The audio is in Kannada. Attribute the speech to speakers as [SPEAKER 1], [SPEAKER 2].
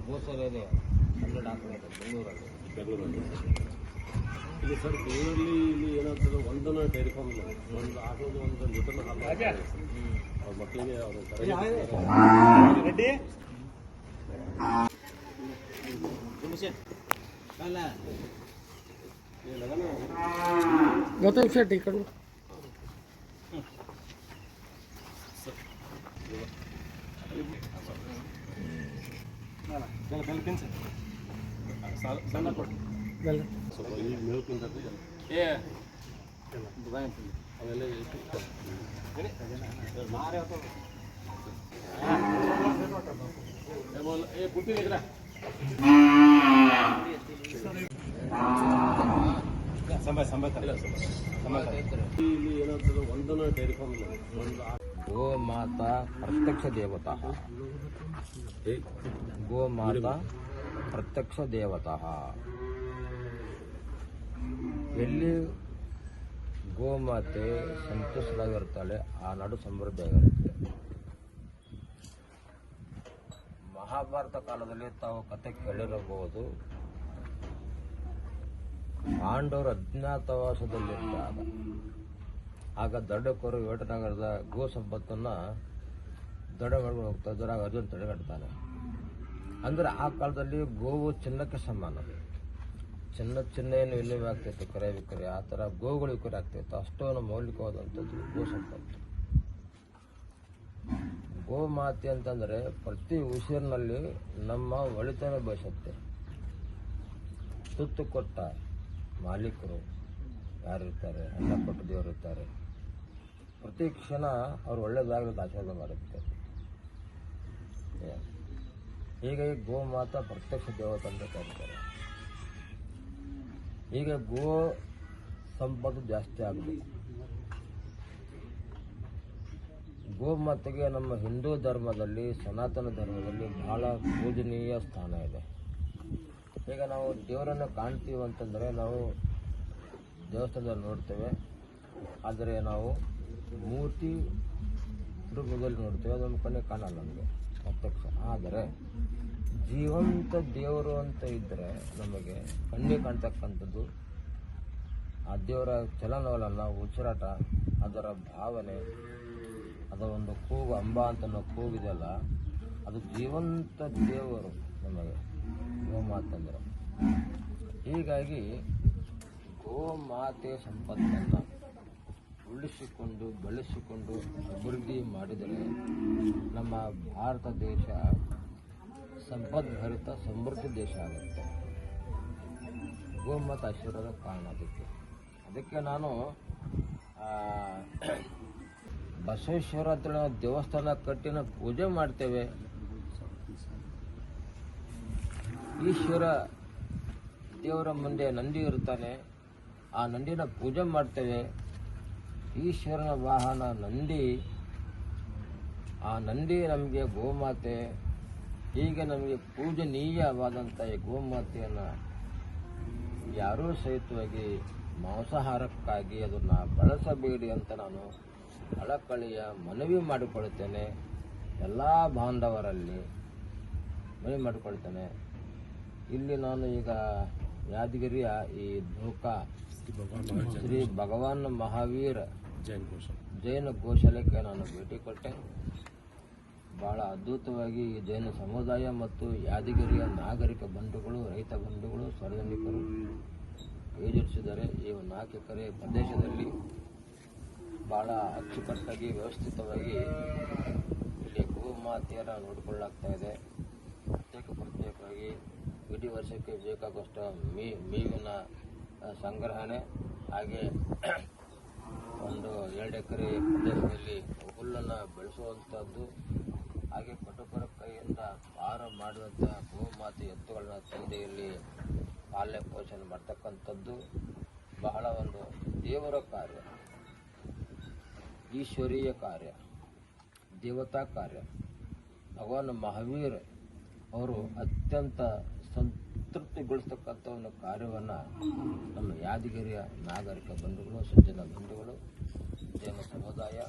[SPEAKER 1] ಗೋಸರ ಇದೆ 100 ಹಾಕಿದೆ ಬೆಂಗಳೂರಲ್ಲಿ.
[SPEAKER 2] ಇಲ್ಲಿ ಸರ್ ಬೆಂಗಳೂರಲ್ಲಿ ಇಲ್ಲಿ ಏನಾಗ್ತದೆ ಒಂದನ್ನು ಡೈರಿ ಫಾರ್ಮ್ ಇಲ್ಲ, ಒಂದು ಆಗೋದು ಒಂದು ಲೀಟರ್ ಹಾಲು ಅವ್ರ ಮಕ್ಕಳಿಗೆ ಅವರು
[SPEAKER 3] ಗೌತಮ್ ಶೆಟ್ಟಿ ಕಡೆ
[SPEAKER 2] ಸ್ವಲ್ಪ ಈಗ ಮೇಲ್ಕಿಂತ ಅವೆಲ್ಲ ಇಲ್ಲಿ ಏನಾಗ್ತದೆ ಒಂದನ್ನು ಡೈರಿ ಫಾರ್ಮ್ ಇಲ್ಲ, ಒಂದು
[SPEAKER 1] ಗೋಮಾತಾ ಪ್ರತ್ಯಕ್ಷ ದೇವತಾ. ಗೋಮಾತಾ ಪ್ರತ್ಯಕ್ಷ ದೇವತಾ. ಎಲ್ಲಿ ಗೋಮಾತೆ ಸಂತೋಷವಾಗಿರ್ತಾಳೆ ಆ ನಾಡು ಸಮೃದ್ಧಿಯಾಗಿರುತ್ತೆ. ಮಹಾಭಾರತ ಕಾಲದಲ್ಲಿ ತಾವು ಕಥೆ ಕೇಳಿರಬಹುದು. ಪಾಂಡವರು ಅಜ್ಞಾತವಾಸದಲ್ಲಿದ್ದಾಗ ಆಗ ದಡ್ಡಕೋರು ವೇಟನಗರದ ಗೋ ಸಂಪತ್ತನ್ನು ದಡ ಮಾಡ್ಕೊಂಡು ಹೋಗ್ತಾ ಇದ್ದಾರೆ. ಆಗ ಅರ್ಜುನ್ ತಡೆಗಟ್ತಾನೆ. ಅಂದರೆ ಆ ಕಾಲದಲ್ಲಿ ಗೋವು ಚಿನ್ನಕ್ಕೆ ಸಮಾನ. ಚಿನ್ನ ಏನು ವಿನಿಮಯ ಆಗ್ತಿತ್ತು, ಕರೆ ವಿಕ್ರಯ, ಆ ಥರ ಗೋಗಳು ವಿಕ್ರಯ ಆಗ್ತಿತ್ತು. ಅಷ್ಟೊಂದು ಮೌಲಿಕವಾದಂಥದ್ದು ಗೋ ಸಂಪತ್ತು. ಗೋಮಾತೆ ಅಂತಂದರೆ ಪ್ರತಿ ಉಸಿರಿನಲ್ಲಿ ನಮ್ಮ ಒಳಿತನ ಬಯಸುತ್ತೆ. ತುತ್ತು ಕೊಟ್ಟ ಮಾಲೀಕರು ಯಾರಿರ್ತಾರೆ, ಅನ್ನ ಕೊಟ್ಟ ದೇವರು ಇರ್ತಾರೆ. ಪ್ರತಿ ಕ್ಷಣ ಅವ್ರು ಒಳ್ಳೆಯದಾಗಲಿಕ್ಕೆ ಆಶೀರ್ವಾದ ಮಾಡುತ್ತೆ. ಹೀಗಾಗಿ ಗೋಮಾತಾ ಪ್ರತ್ಯಕ್ಷ ದೇವತೆ ಅಂತ ಕರೀತಾರೆ. ಈಗ ಗೋ ಸಂಪತ್ತು ಜಾಸ್ತಿ ಆಗಬೇಕು. ಗೋಮಾತೆಗೆ ನಮ್ಮ ಹಿಂದೂ ಧರ್ಮದಲ್ಲಿ, ಸನಾತನ ಧರ್ಮದಲ್ಲಿ ಬಹಳ ಪೂಜನೀಯ ಸ್ಥಾನ ಇದೆ. ಈಗ ನಾವು ದೇವರನ್ನು ಕಾಣ್ತೀವಿ ಅಂತಂದರೆ ನಾವು ದೇವಸ್ಥಾನದಲ್ಲಿ ನೋಡ್ತೇವೆ, ಆದರೆ ನಾವು ಮೂರ್ತಿ ರೂಪದಲ್ಲಿ ನೋಡ್ತೇವೆ. ಅದು ನಮ್ಮ ಕಣ್ಣಿಗೆ ಕಾಣಲ್ಲ ನಮಗೆ ಪ್ರತ್ಯಕ್ಷ. ಆದರೆ ಜೀವಂತ ದೇವರು ಅಂತ ಇದ್ದರೆ ನಮಗೆ ಕಣ್ಣಿಗೆ ಕಾಣ್ತಕ್ಕಂಥದ್ದು ಆ ದೇವರ ಚಲನವಲನ, ಉಸಿರಾಟ, ಅದರ ಭಾವನೆ, ಅದರ ಒಂದು ಕೂಗು, ಅಂಬ ಅಂತ ನಾವು ಕೂಗಿದೆಯಲ್ಲ, ಅದು ಜೀವಂತ ದೇವರು ನಮಗೆ ಗೋಮಾತಂದ್ರೆ. ಹೀಗಾಗಿ ಗೋಮಾತೆ ಸಂಪತ್ತನ್ನು ಉಳಿಸಿಕೊಂಡು ಬೆಳೆಸಿಕೊಂಡು ಅಭಿವೃದ್ಧಿ ಮಾಡಿದರೆ ನಮ್ಮ ಭಾರತ ದೇಶ ಸಂಪದ್ಭರಿತ ಸಮೃದ್ಧ ದೇಶ ಆಗುತ್ತೆ. ಗೋಮಾತೆ ಆಶೀರ್ವಾದ ಕಾರಣ ಅದಕ್ಕೆ ನಾನು ಬಸವೇಶ್ವರ ಅಂತ ನಾವು ದೇವಸ್ಥಾನ ಕಟ್ಟಿ ನಾವು ಪೂಜೆ ಮಾಡ್ತೇವೆ. ಈಶ್ವರ ದೇವರ ಮುಂದೆ ನಂದಿ ಇರ್ತಾನೆ, ಆ ನಂದಿನ ಪೂಜೆ ಮಾಡ್ತೇವೆ. ಈಶ್ವರನ ವಾಹನ ನಂದಿ, ಆ ನಂದಿ ನಮಗೆ ಗೋಮಾತೆ. ಹೀಗೆ ನಮಗೆ ಪೂಜನೀಯವಾದಂಥ ಈ ಗೋಮಾತೆಯನ್ನು ಯಾರೂ ಸಹಿತವಾಗಿ ಮಾಂಸಾಹಾರಕ್ಕಾಗಿ ಅದನ್ನು ಬಳಸಬೇಡಿ ಅಂತ ನಾನು ಕಳಕಳಿಯ ಮನವಿ ಮಾಡಿಕೊಳ್ಳುತ್ತೇನೆ. ಎಲ್ಲ ಬಾಂಧವರಲ್ಲಿ ಮನವಿ ಮಾಡಿಕೊಳ್ತೇನೆ. ಇಲ್ಲಿ ನಾನು ಈಗ ಯಾದಗಿರಿಯ ಈ ಧೋಕಾ ಶ್ರೀ ಭಗವಾನ್ ಮಹಾವೀರ ಜೈನ ಗೋಶಾಲೆಗೆ ನಾನು ಭೇಟಿ ಕೊಟ್ಟೆ. ಭಾಳ ಅದ್ಭುತವಾಗಿ ಈ ಜೈನ ಸಮುದಾಯ ಮತ್ತು ಯಾದಗಿರಿಯ ನಾಗರಿಕ ಬಂಧುಗಳು, ರೈತ ಬಂಧುಗಳು, ಸಾರ್ವಜನಿಕರು ಯೋಜಿಸಿದ್ದಾರೆ. ಈ 4 ಎಕರೆ ಪ್ರದೇಶದಲ್ಲಿ ಭಾಳ ಅಚ್ಚುಕಟ್ಟಾಗಿ ವ್ಯವಸ್ಥಿತವಾಗಿ ಇಲ್ಲಿ ಗೋಮಾತೆಯರ ನೋಡಿಕೊಳ್ಳಲಾಗ್ತಾ ಇದೆ. ಪ್ರತ್ಯೇಕವಾಗಿ ಇಡೀ ವರ್ಷಕ್ಕೆ ಬೇಕಾಗುವಷ್ಟು ಮೇವಿನ ಸಂಗ್ರಹಣೆ, ಹಾಗೆ ಒಂದು 2 ಎಕರೆ ಪ್ರದೇಶದಲ್ಲಿ ಹುಲ್ಲನ್ನು ಬೆಳೆಸುವಂಥದ್ದು, ಹಾಗೆ ಕಟುಕರ ಕೈಯಿಂದ ಆಹಾರ ಮಾಡುವಂಥ ಗೋಮಾತೆ ಎತ್ತುಗಳನ್ನ ತಂದೆಯಲ್ಲಿ ಪಾಲನೆ ಪೋಷಣೆ ಮಾಡ್ತಕ್ಕಂಥದ್ದು ಬಹಳ ಒಂದು ದೇವರ ಕಾರ್ಯ, ಈಶ್ವರೀಯ ಕಾರ್ಯ. ದೇವತಾ ಕಾರ್ಯ. ಭಗವಾನ್ ಮಹಾವೀರ್ ಅವರು ಅತ್ಯಂತ ಸಂತೃಪ್ತಿಗೊಳಿಸ್ತಕ್ಕಂಥ ಒಂದು ಕಾರ್ಯವನ್ನು ನಮ್ಮ ಯಾದಗಿರಿಯ ನಾಗರಿಕ ಬಂಧುಗಳು, ಸಜ್ಜನ ಬಂಧುಗಳು, ಜೈನ ಸಮುದಾಯ